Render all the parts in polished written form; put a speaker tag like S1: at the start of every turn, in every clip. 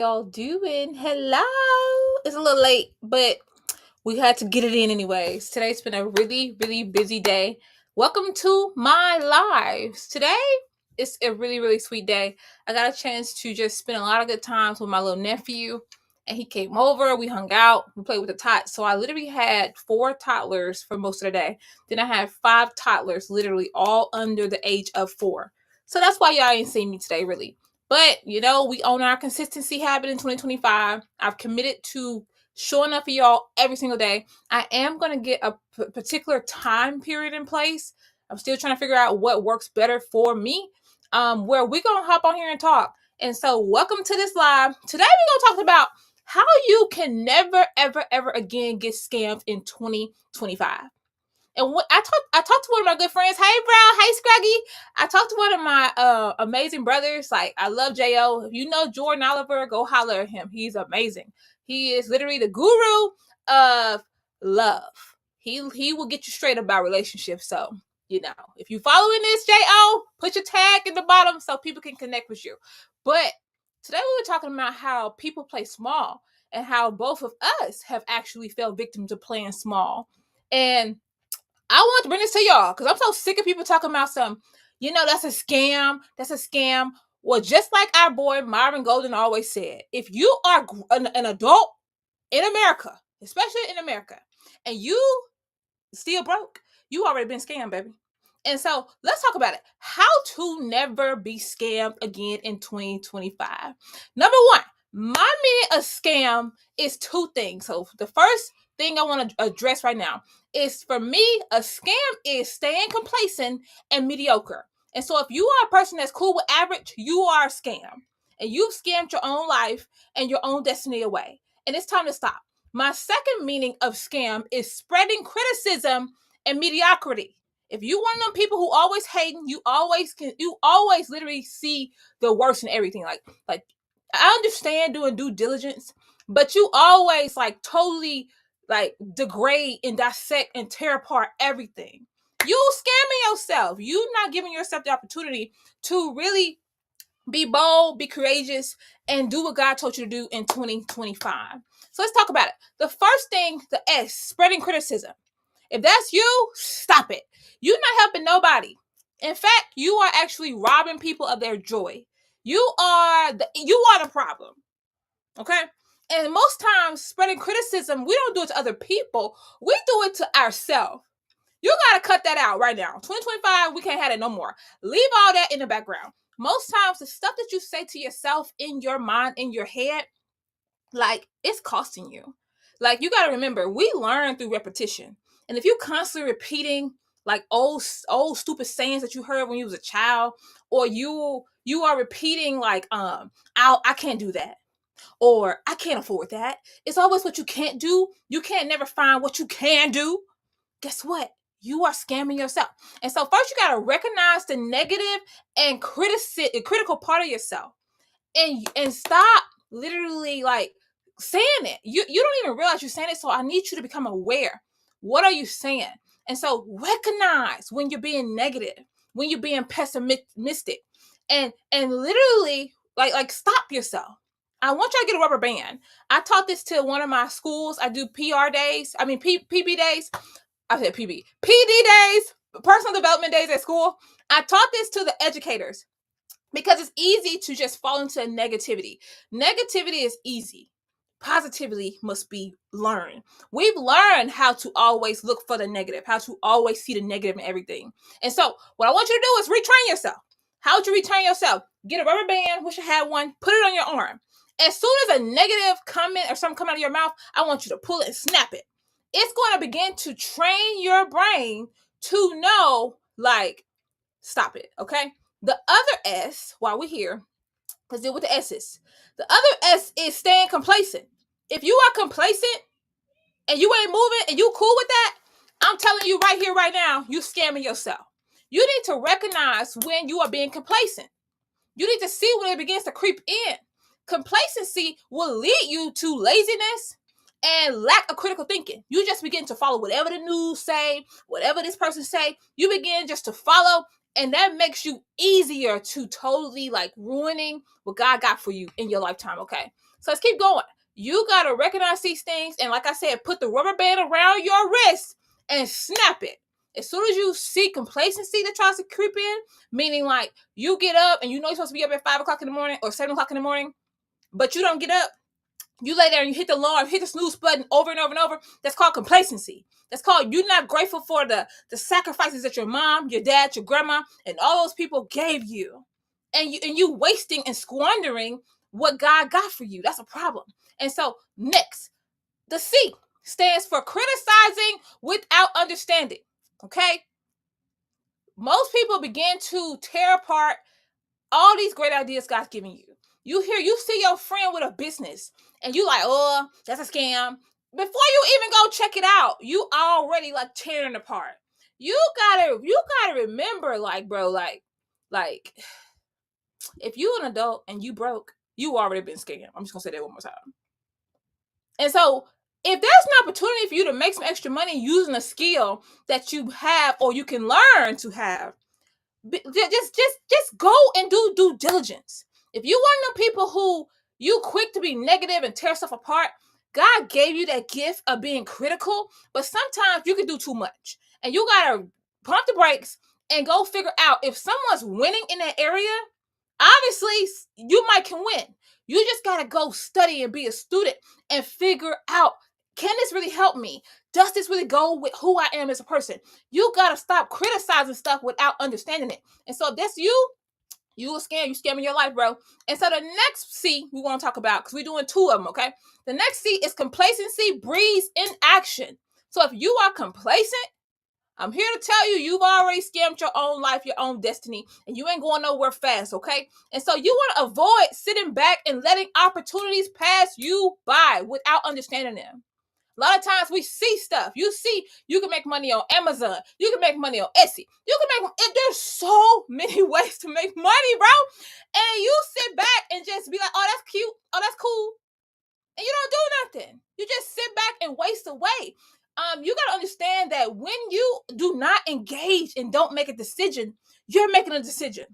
S1: Y'all doing? Hello. It's a little late, but we had to get it in anyways. Today's been a really, really busy day. Welcome to my lives. Today is a really, really sweet day. I got a chance to just spend a lot of good times with my little nephew, and he came over. We hung out. We played with the tots. So I literally had four toddlers for most of the day. Then I had five toddlers, literally all under the age of 4. So that's why y'all ain't seen me today, really. But we own our consistency habit in 2025. I've committed to showing up for y'all every single day. I am going to get a particular time period in place. I'm still trying to figure out what works better for me. Where we're going to hop on here and talk. And so, welcome to this live. Today, we're going to talk about how you can never, ever, ever again get scammed in 2025. And I talked to one of my good friends. Hey, bro. Hey, Scraggy. I talked to one of my amazing brothers. Like, I love Jo. If you know Jordan Oliver, go holler at him. He's amazing. He is literally the guru of love. He will get you straight about relationships. So, if you following this, Jo, put your tag in the bottom so people can connect with you. But today we were talking about how people play small and how both of us have actually fell victim to playing small. And I want to bring this to y'all because I'm so sick of people talking about that's a scam. That's a scam. Well, just like our boy Marvin Golden always said, if you are an adult in America, especially in America, and you still broke, you already been scammed, baby. And so let's talk about it. How to never be scammed again in 2025. Number one, my meaning of scam is two things. So the first thing I want to address right now is, for me, a scam is staying complacent and mediocre. And so if you are a person that's cool with average, you are a scam. And you've scammed your own life and your own destiny away. And it's time to stop. My second meaning of scam is spreading criticism and mediocrity. If you one of them people who always hating, you always literally see the worst in everything. Like I understand doing due diligence, but you always totally degrade and dissect and tear apart everything. You scamming yourself. You not giving yourself the opportunity to really be bold, be courageous, and do what God told you to do in 2025. So let's talk about it. The first thing, the S, spreading criticism. If that's you, stop it. You're not helping nobody. In fact, you are actually robbing people of their joy. You are the problem. Okay? And most times, spreading criticism, we don't do it to other people. We do it to ourselves. You gotta cut that out right now. 2025, we can't have it no more. Leave all that in the background. Most times, the stuff that you say to yourself in your mind, in your head, it's costing you. You gotta remember, we learn through repetition. And if you constantly repeating old stupid sayings that you heard when you was a child, or you are repeating I can't do that, or I can't afford that. It's always what you can't do. You can't never find what you can do. Guess what? You are scamming yourself. And so first you got to recognize the negative and critical part of yourself, and stop literally saying it. You don't even realize you're saying it. So I need you to become aware. What are you saying? And so recognize when you're being negative, when you're being pessimistic, and literally stop yourself. I want you to get a rubber band. I taught this to one of my schools. I do PR days. I mean PB days. I said PD days, personal development days at school. I taught this to the educators because it's easy to just fall into negativity. Negativity is easy. Positivity must be learned. We've learned how to always look for the negative, how to always see the negative in everything. And so what I want you to do is retrain yourself. How would you retrain yourself? Get a rubber band, wish you had one, put it on your arm. As soon as a negative comment or something come out of your mouth, I want you to pull it and snap it. It's going to begin to train your brain to know, stop it, okay? The other S, while we're here, let's deal with the S's. The other S is staying complacent. If you are complacent and you ain't moving and you cool with that, I'm telling you right here, right now, you scamming yourself. You need to recognize when you are being complacent. You need to see when it begins to creep in. Complacency will lead you to laziness and lack of critical thinking. You just begin to follow whatever the news say, whatever this person say. You begin just to follow, and that makes you easier to totally ruining what God got for you in your lifetime. Okay, So let's keep going. You got to recognize these things. And like I said, put the rubber band around your wrist and snap it. As soon as you see complacency that tries to creep in, meaning like you get up and you know you're supposed to be up at 5 o'clock in the morning or 7 o'clock in the morning, but you don't get up, you lay there and you hit the alarm, hit the snooze button over and over and over. That's called complacency. That's called you're not grateful for the sacrifices that your mom, your dad, your grandma, and all those people gave you. And you wasting and squandering what God got for you. That's a problem. And so next, the C stands for criticizing without understanding. Okay? Most people begin to tear apart all these great ideas God's giving you. You see your friend with a business and you like, oh, that's a scam. Before you even go check it out, you already like tearing apart. You gotta remember, like, bro, like if you an adult and you broke, you already been scammed. I'm just gonna say that one more time. And so if there's an opportunity for you to make some extra money using a skill that you have or you can learn to have, just go and do due diligence. If you one of them people who you quick to be negative and tear stuff apart, God gave you that gift of being critical, but sometimes you can do too much. And you gotta pump the brakes and go figure out if someone's winning in that area. Obviously, you might can win. You just gotta go study and be a student and figure out, can this really help me? Does this really go with who I am as a person? You gotta stop criticizing stuff without understanding it. And so if that's you a scam, you scamming your life, bro. And so the next C we want to talk about, because we're doing two of them, okay? The next C is complacency breeds inaction. So if you are complacent, I'm here to tell you, you've already scammed your own life, your own destiny, and you ain't going nowhere fast, okay? And so you want to avoid sitting back and letting opportunities pass you by without understanding them. A lot of times we see stuff. You see, you can make money on Amazon. You can make money on Etsy. You can make, there's so many ways to make money, bro. And you sit back and just be like, oh, that's cute. Oh, that's cool. And you don't do nothing. You just sit back and waste away. You got to understand that when you do not engage and don't make a decision, you're making a decision.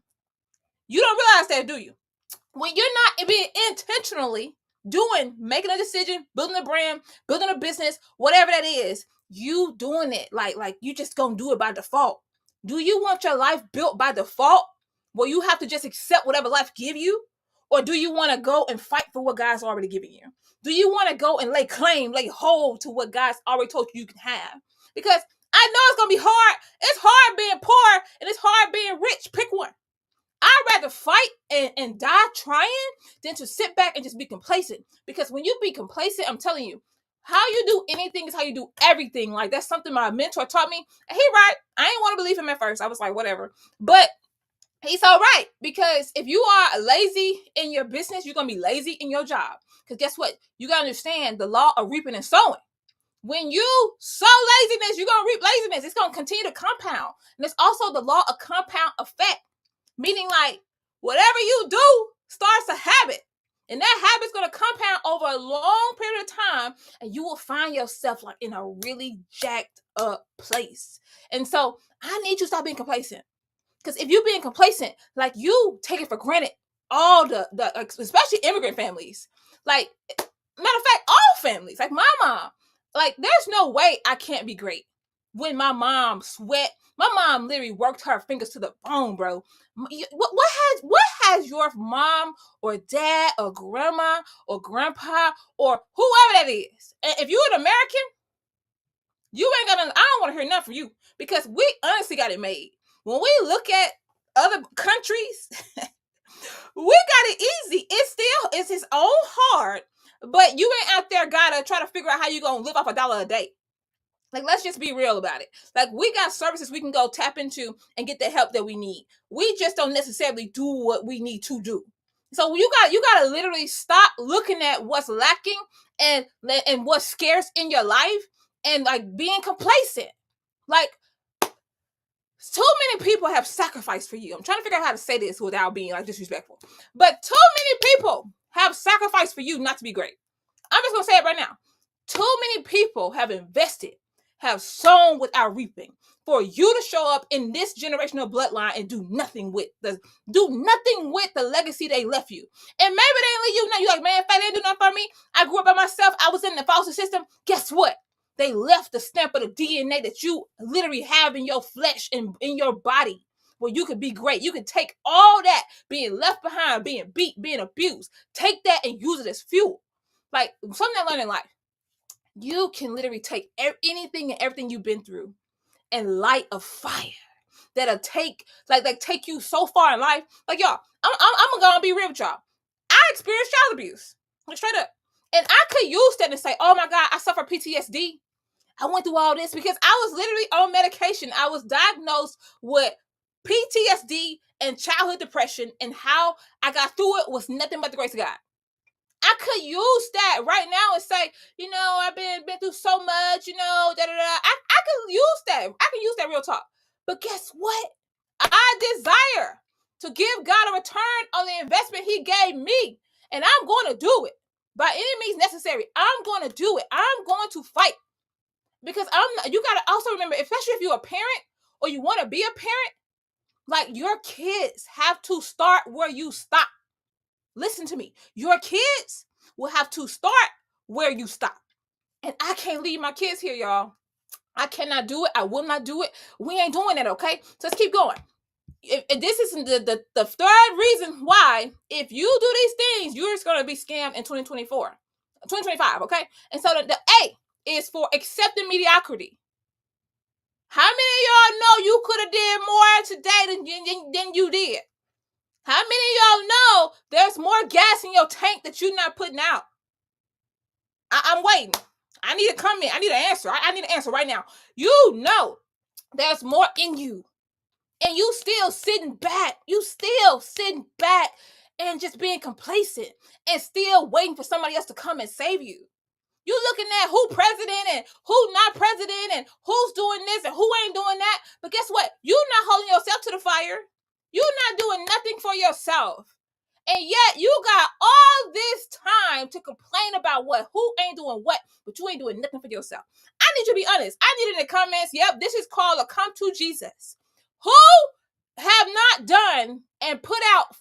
S1: You don't realize that, do you? When you're not being intentionally making a decision, building a brand, building a business, whatever that is, you doing it like you just gonna do it by default. Do you want your life built by default where you have to just accept whatever life give you? Or do you want to go and fight for what God's already given you? Do you want to go and lay hold to what God's already told you can have? Because I know it's gonna be hard. It's hard being poor and it's hard being rich. Pick one. I'd rather fight and die trying than to sit back and just be complacent. Because when you be complacent, I'm telling you, how you do anything is how you do everything. Like, that's something my mentor taught me. And he right. I didn't want to believe him at first. I was like, whatever. But he's all right. Because if you are lazy in your business, you're going to be lazy in your job. Because guess what? You got to understand the law of reaping and sowing. When you sow laziness, you're going to reap laziness. It's going to continue to compound. And it's also the law of compound effect. Meaning, like, whatever you do starts a habit. And that habit's going to compound over a long period of time. And you will find yourself, like, in a really jacked up place. And so I need you to stop being complacent. Because if you're being complacent, like, you take it for granted. All the especially immigrant families. Like, matter of fact, all families. Like, my mom. Like, there's no way I can't be great. When my mom sweat, my mom literally worked her fingers to the bone, bro. What has your mom or dad or grandma or grandpa or whoever that is? And if you're an American, you ain't gonna. I don't want to hear nothing from you because we honestly got it made. When we look at other countries, we got it easy. It's its own hard, but you ain't out there gotta try to figure out how you gonna live off $1 a day. Like, let's just be real about it. Like, we got services we can go tap into and get the help that we need. We just don't necessarily do what we need to do. So you got to literally stop looking at what's lacking and what's scarce in your life and, like, being complacent. Like, too many people have sacrificed for you. I'm trying to figure out how to say this without being, like, disrespectful. But too many people have sacrificed for you not to be great. I'm just going to say it right now. Too many people have invested. have sown without reaping. For you to show up in this generational bloodline and do nothing with the legacy they left you. And maybe they didn't leave you. Now you like, man, if they didn't do nothing for me, I grew up by myself. I was in the foster system. Guess what? They left the stamp of the DNA that you literally have in your flesh and in your body, where you could be great. You can take all that being left behind, being beat, being abused, take that and use it as fuel. Like something I learned in life. You can literally take anything and everything you've been through and light a fire that'll take take you so far in life. Like y'all, I'm gonna be real with y'all. I experienced child abuse, like straight up, and I could use that and say, "Oh my God, I suffer PTSD. I went through all this because I was literally on medication. I was diagnosed with PTSD and childhood depression, and how I got through it was nothing but the grace of God." I could use that right now and say, I've been through so much, da da da. I could use that. I can use that real talk. But guess what? I desire to give God a return on the investment He gave me, and I'm going to do it by any means necessary. I'm going to do it. I'm going to fight because you got to also remember, especially if you're a parent or you want to be a parent, like your kids have to start where you stop. Listen to me. Your kids will have to start where you stop. And I can't leave my kids here, y'all. I cannot do it. I will not do it. We ain't doing that, okay? So let's keep going. If this isn't the third reason why, if you do these things, you're just going to be scammed in 2025, okay? And so the A is for accepting mediocrity. How many of y'all know you could have did more today than you did? How many of y'all know there's more gas in your tank that you're not putting out? I'm waiting. I need a comment. I need an answer. I need an answer right now. You know there's more in you. And you still sitting back. And just being complacent and still waiting for somebody else to come and save you. You looking at who president and who not president and who's doing this and who ain't doing that. But guess what? You're not holding yourself to the fire. You're not doing nothing for yourself. And yet you got all this time to complain about who ain't doing what, but you ain't doing nothing for yourself. I need you to be honest. I need in the comments, yep, this is called a come to Jesus. Who have not done and put out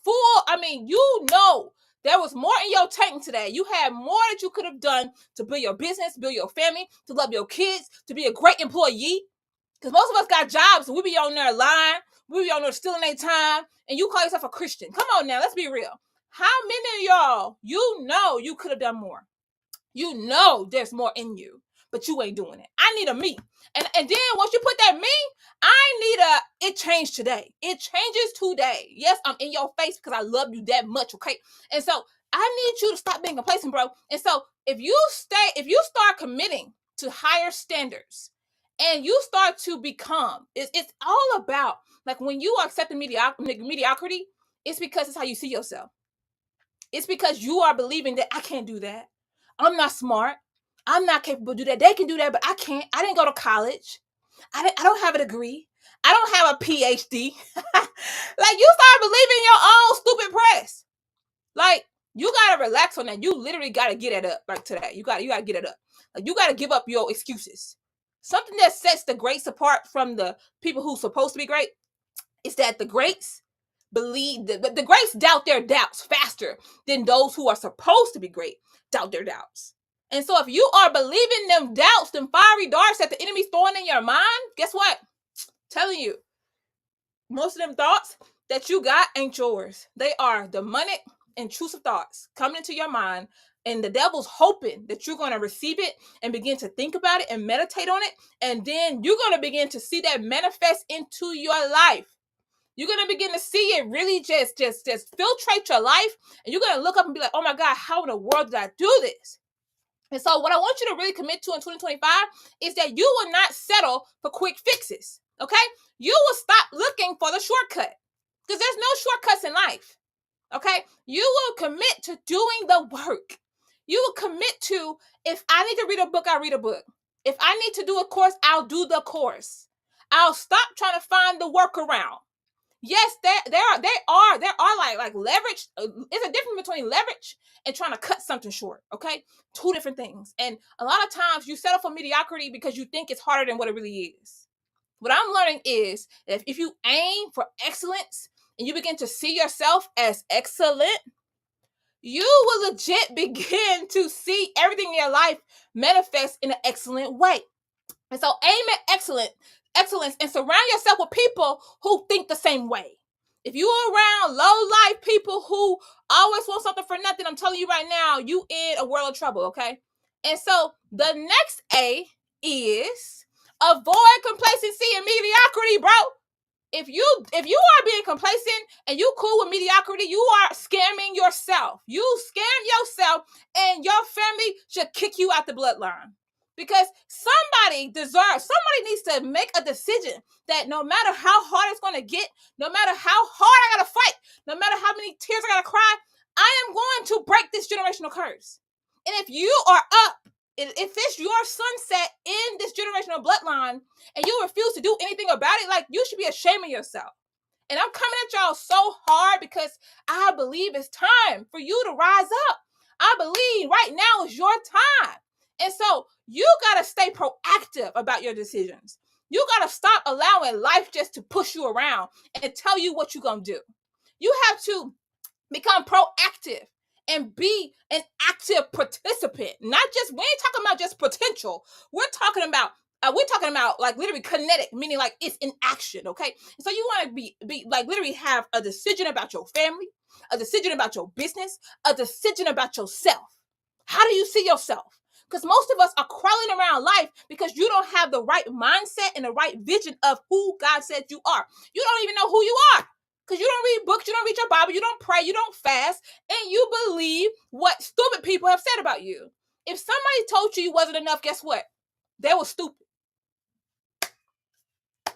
S1: there was more in your tank today. You had more that you could have done to build your business, build your family, to love your kids, to be a great employee. Because most of us got jobs and we be on there lying. We be on there stealing their time. And you call yourself a Christian. Come on now, let's be real. How many of y'all, you could have done more? You know there's more in you, but you ain't doing it. I need a me. And then once you put that me, it changed today. It changes today. Yes, I'm in your face because I love you that much, okay? And so I need you to stop being complacent, bro. And so if you start committing to higher standards and you start to become, it's all about, like when you are accepting mediocrity, it's because it's how you see yourself. It's because you are believing that I can't do that. I'm not smart. I'm not capable to do that. They can do that, but I can't. I didn't go to college. I don't have a degree. I don't have a PhD. Like, you start believing your own stupid press. Like, you gotta relax on that. You literally gotta get it up like today. You gotta get it up. Like, you gotta give up your excuses. Something that sets the greats apart from the people who's supposed to be great is that the greats believe the greats doubt their doubts faster than those who are supposed to be great doubt their doubts. And so if you are believing them doubts, them fiery darts that the enemy's throwing in your mind, guess what? Telling you, most of them thoughts that you got ain't yours. They are demonic, intrusive thoughts coming into your mind, and the devil's hoping that you're going to receive it and begin to think about it and meditate on it, and then you're going to begin to see that manifest into your life. You're going to begin to see it really just filtrate your life, and you're going to look up and be like, oh my God, how in the world did I do this? And so what I want you to really commit to in 2025 is that you will not settle for quick fixes, okay? You will stop looking for the shortcut because there's no shortcuts in life, okay? You will commit to doing the work. You will commit to, if I need to read a book, I'll read a book. If I need to do a course, I'll do the course. I'll stop trying to find the workaround. Yes, there are like leverage. It's a difference between leverage and trying to cut something short. Okay, two different things. And a lot of times you settle for mediocrity because you think it's harder than what it really is. What I'm learning is that if you aim for excellence and you begin to see yourself as excellent, you will legit begin to see everything in your life manifest in an excellent way. And so aim at excellence and surround yourself with people who think the same way. If you're around low life people who always want something for nothing, I'm telling you right now, you in a world of trouble, okay? And so the next A is avoid complacency and mediocrity, bro. If you are being complacent and you cool with mediocrity, you are scamming yourself. You scam yourself, and your family should kick you out the bloodline. Because somebody needs to make a decision that no matter how hard it's going to get, no matter how hard I got to fight, no matter how many tears I got to cry, I am going to break this generational curse. And if you are up, if it's your sunset in this generational bloodline and you refuse to do anything about it, like, you should be ashamed of yourself. And I'm coming at y'all so hard because I believe it's time for you to rise up. I believe right now is your time. And so you got to stay proactive about your decisions. You got to stop allowing life just to push you around and tell you what you're going to do. You have to become proactive and be an active participant. Not just, we ain't talking about just potential. We're talking about like literally kinetic, meaning like it's in action, okay? So you want to be like literally have a decision about your family, a decision about your business, a decision about yourself. How do you see yourself? Because most of us are crawling around life because you don't have the right mindset and the right vision of who God said you are. You don't even know who you are. Because you don't read books, you don't read your Bible, you don't pray, you don't fast, and you believe what stupid people have said about you. If somebody told you wasn't enough, guess what? They were stupid.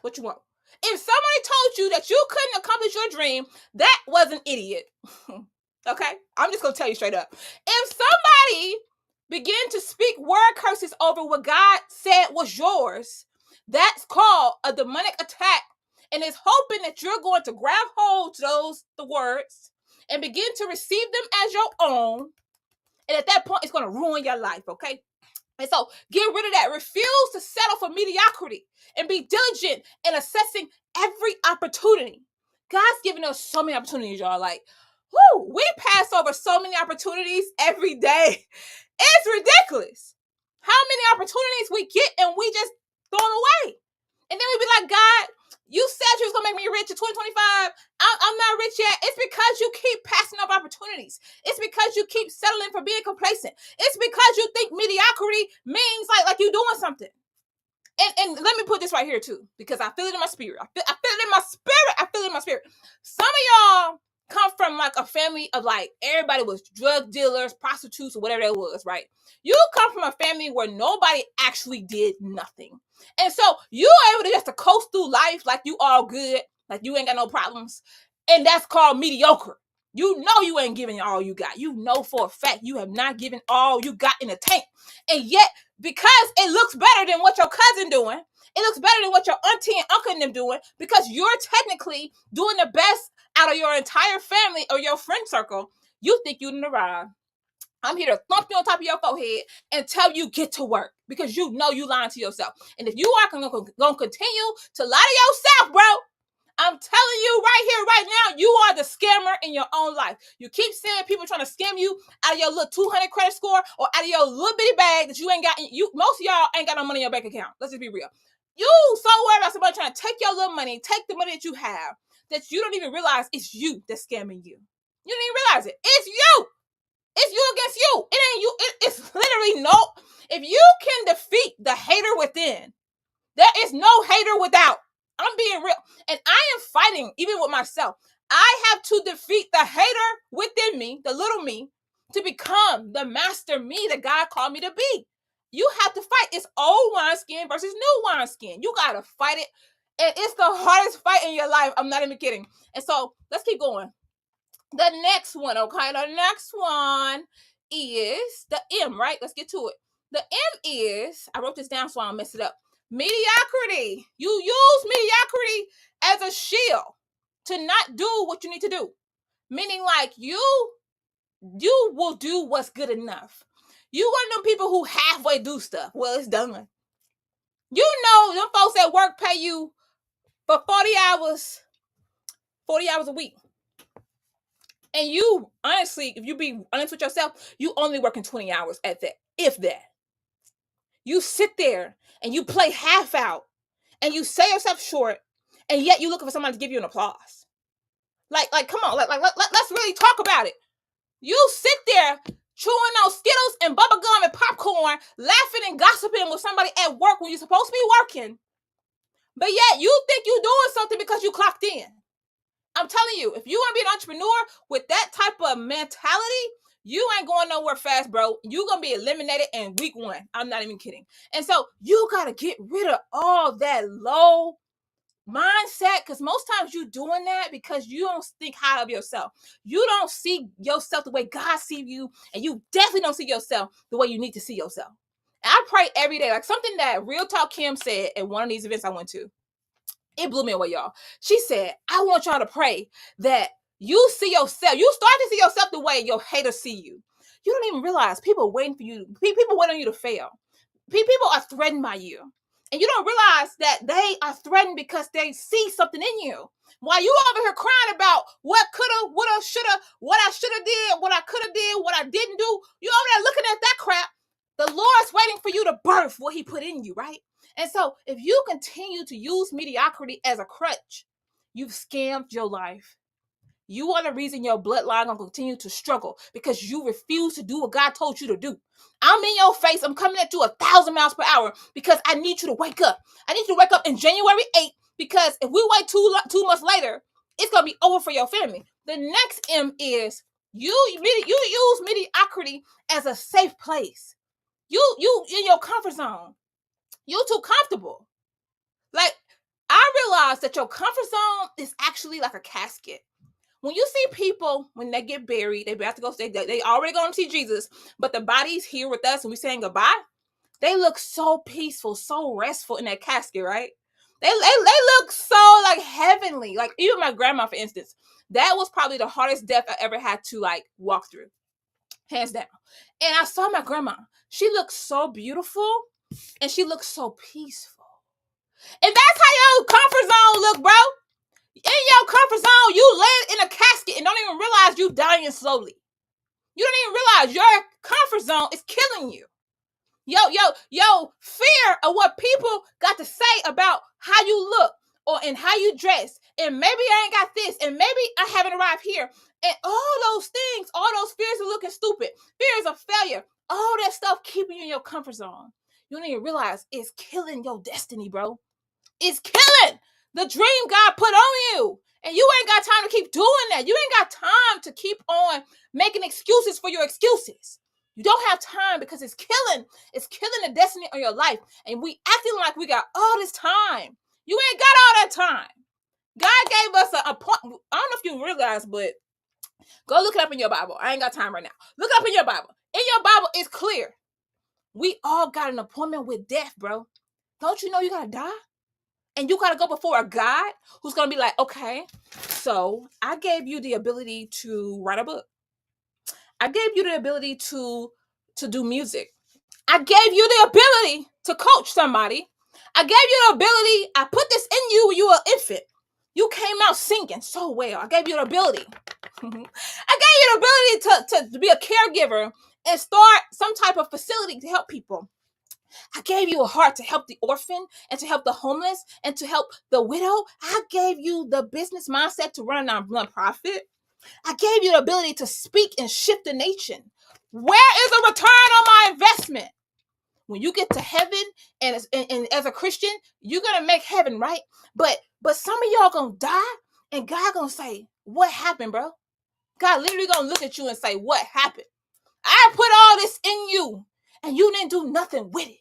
S1: What you want? If somebody told you that you couldn't accomplish your dream, that was an idiot. Okay? I'm just going to tell you straight up. If somebody began to speak word curses over what God said was yours, that's called a demonic attack. And it's hoping that you're going to grab hold to the words and begin to receive them as your own. And at that point, it's going to ruin your life, okay? And so get rid of that. Refuse to settle for mediocrity and be diligent in assessing every opportunity. God's giving us so many opportunities, y'all. Like, we pass over so many opportunities every day. It's ridiculous how many opportunities we get and we just throw them away. And then we be like, God, you said you was going to make me rich in 2025. I'm not rich yet. It's because you keep passing up opportunities. It's because you keep settling for being complacent. It's because you think mediocrity means like you doing something. And let me put this right here too, because I feel it in my spirit. I feel it in my spirit. I feel it in my spirit. Some of y'all come from like a family of like everybody was drug dealers, prostitutes, or whatever it was, right? You come from a family where nobody actually did nothing. And so you are able to just to coast through life like you all good, like you ain't got no problems. And that's called mediocre. You know you ain't giving all you got. You know for a fact you have not given all you got in the tank. And yet, because it looks better than what your cousin doing, it looks better than what your auntie and uncle and them doing, because you're technically doing the best out of your entire family or your friend circle, you think you didn't arrive. I'm here to thump you on top of your forehead and tell you get to work, because you know you lying to yourself. And if you are going to continue to lie to yourself, bro, I'm telling you right here, right now, you are the scammer in your own life. You keep seeing people trying to scam you out of your little 200 credit score or out of your little bitty bag that you ain't got. Most of y'all ain't got no money in your bank account. Let's just be real. You so worried about somebody trying to take your little money, take the money that you have, that you don't even realize it's you that's scamming you. You don't even realize it. It's you. It's you against you. It ain't you. It's literally no. If you can defeat the hater within, there is no hater without. I'm being real. And I am fighting even with myself. I have to defeat the hater within me, the little me, to become the master me that God called me to be. You have to fight. It's old wineskin versus new wineskin. You got to fight it. And it's the hardest fight in your life. I'm not even kidding. And so let's keep going. The next one, okay? The next one is the M, right? Let's get to it. The M is, I wrote this down so I don't mess it up. Mediocrity. You use mediocrity as a shield to not do what you need to do. Meaning like you will do what's good enough. You one of them people who halfway do stuff. Well, it's done. You know, them folks at work pay you for 40 hours a week. And you, honestly, if you be honest with yourself, you only working 20 hours at that, if that. You sit there and you play half out and you sell yourself short, and yet you're looking for somebody to give you an applause. Like, come on, let's really talk about it. You sit there chewing on Skittles and bubblegum and popcorn, laughing and gossiping with somebody at work when you're supposed to be working. But yet you think you're doing something because you clocked in. I'm telling you, if you want to be an entrepreneur with that type of mentality, you ain't going nowhere fast, bro. You're going to be eliminated in week 1. I'm not even kidding. And so you got to get rid of all that low mindset, because most times you doing that because you don't think high of yourself. You don't see yourself the way God sees you, and you definitely don't see yourself the way you need to see yourself. And I pray every day, like something that Real Talk Kim said at one of these events I went to. It blew me away, y'all. She said, I want y'all to pray that you see yourself. You start to see yourself the way your haters see you. You don't even realize people are waiting for you. People wait on you to fail. People are threatened by you. And you don't realize that they are threatened because they see something in you. While you over here crying about what coulda, woulda, shoulda, what I shoulda did, what I coulda did, what I didn't do, you over there looking at that crap. The Lord's waiting for you to birth what he put in you, right? And so if you continue to use mediocrity as a crutch, you've scammed your life. You are the reason your bloodline gonna continue to struggle because you refuse to do what God told you to do. I'm in your face. I'm coming at you 1,000 miles per hour because I need you to wake up. I need you to wake up in January 8th, because if we wait 2 months later, it's gonna be over for your family. The next M is you use mediocrity as a safe place. You in your comfort zone. You too comfortable. Like, I realized that your comfort zone is actually like a casket. When you see people, when they get buried, they have to go, they already going to see Jesus, but the body's here with us and we saying goodbye. They look so peaceful, so restful in that casket, right? They look so like heavenly. Like even my grandma, for instance, that was probably the hardest death I ever had to like walk through, hands down. And I saw my grandma. She looked so beautiful and she looked so peaceful. And that's how your comfort zone look, bro. In your comfort zone, you land in a casket and don't even realize you dying slowly. You don't even realize your comfort zone is killing you. Yo, fear of what people got to say about how you look or and how you dress, and maybe I ain't got this, and maybe I haven't arrived here, and all those things, all those fears of looking stupid, fears of failure, all that stuff keeping you in your comfort zone. You don't even realize it's killing your destiny, bro. It's killing the dream God put on you. And you ain't got time to keep doing that. You ain't got time to keep on making excuses for your excuses. You don't have time because it's killing the destiny of your life. And we acting like we got all this time. You ain't got all that time. God gave us a point. I don't know if you realize, but go look it up in your Bible. I ain't got time right now. Look it up in your Bible. In your Bible, it's clear. We all got an appointment with death, bro. Don't you know you gotta die? And you got to go before a God who's going to be like, okay, so I gave you the ability to write a book. I gave you the ability to do music. I gave you the ability to coach somebody. I gave you the ability. I put this in you when you were an infant. You came out singing so well. I gave you the ability. I gave you the ability to be a caregiver and start some type of facility to help people. I gave you a heart to help the orphan and to help the homeless and to help the widow. I gave you the business mindset to run a nonprofit. I gave you the ability to speak and shift the nation. Where is the return on my investment? When you get to heaven and as a Christian, you're going to make heaven, right? But some of y'all going to die and God going to say, what happened, bro? God literally going to look at you and say, what happened? I put all this in you and you didn't do nothing with it.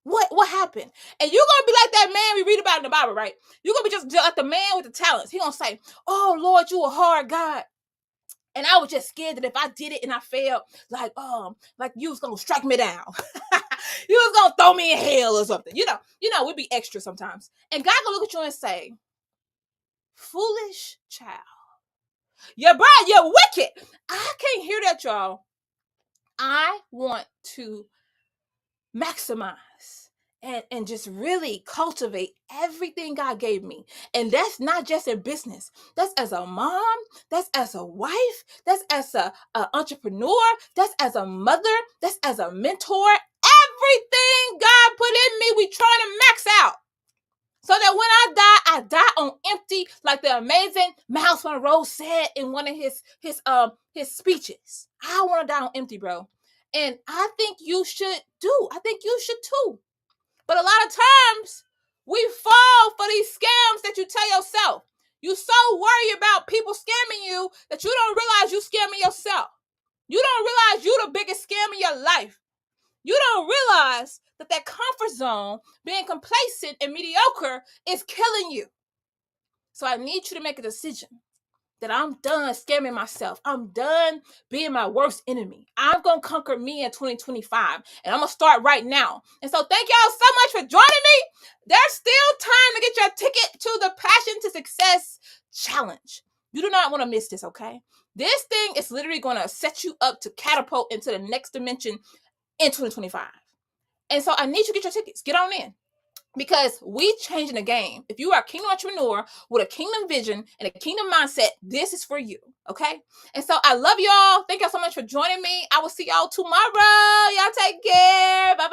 S1: What happened? And you're going to be like that man we read about in the Bible, right? You're going to be just like the man with the talents. He's going to say, oh, Lord, you a hard God. And I was just scared that if I did it and I failed, like you was going to strike me down. You was going to throw me in hell or something. You know, we'd be extra sometimes. And God going to look at you and say, Foolish child. You're wicked. I can't hear that, y'all. I want to maximize and just really cultivate everything God gave me. And that's not just in business. That's as a mom, that's as a wife, that's as a entrepreneur, that's as a mother, that's as a mentor. Everything God put in me, we trying to max out. So that when I die on empty, like the amazing Miles Monroe said in one of his speeches. I want to die on empty, bro. And I think you should do. I think you should too. But a lot of times we fall for these scams that you tell yourself. You so worried about people scamming you that you don't realize you scamming yourself. You don't realize you the biggest scam in your life. You don't realize that comfort zone, being complacent and mediocre, is killing you. So I need you to make a decision that I'm done scamming myself. I'm done being my worst enemy. I'm going to conquer me in 2025. And I'm going to start right now. And so thank y'all so much for joining me. There's still time to get your ticket to the Passion to Success Challenge. You do not want to miss this, okay? This thing is literally going to set you up to catapult into the next dimension in 2025. And so I need you to get your tickets. Get on in. Because we changing the game. If you are a kingdom entrepreneur with a kingdom vision and a kingdom mindset, this is for you. Okay? And so I love y'all. Thank y'all so much for joining me. I will see y'all tomorrow. Y'all take care. Bye-bye.